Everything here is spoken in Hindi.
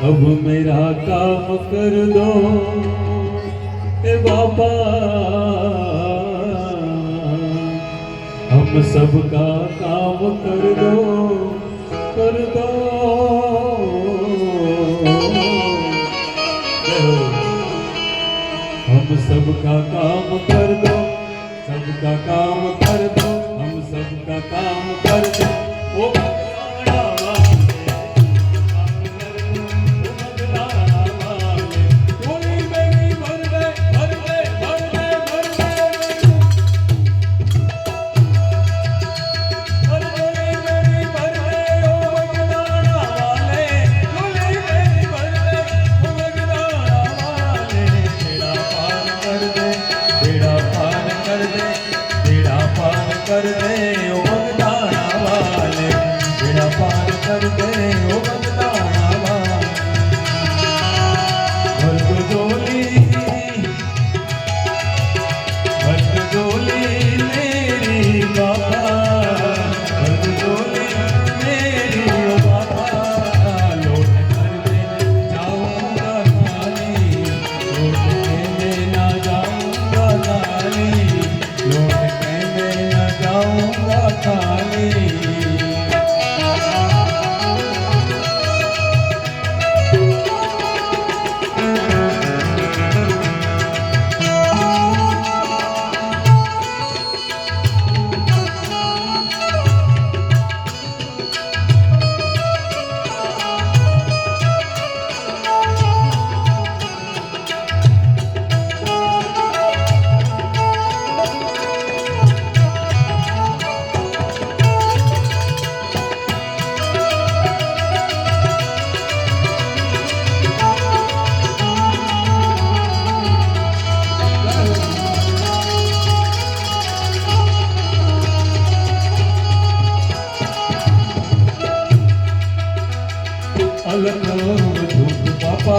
अब मेरा काम कर दो ए बाबा, हम सबका काम कर दो, कर दो। हम सबका काम कर दो, सबका काम कर दो, हम सबका काम कर दो। ओ कर दे ओ बगदाना वाले, बेड़ा पार कर दे ओ बगदाना वाले। भर दो झोली, भर दो झोली मेरी बाबा, भर दो झोली मेरी ओ बाबा। लौट कर दे जाऊंगा खाली, लौट के मैं ना जाऊंगा खाली, लौट के मैं ना जाऊंगा खाली। अलग धूप पापा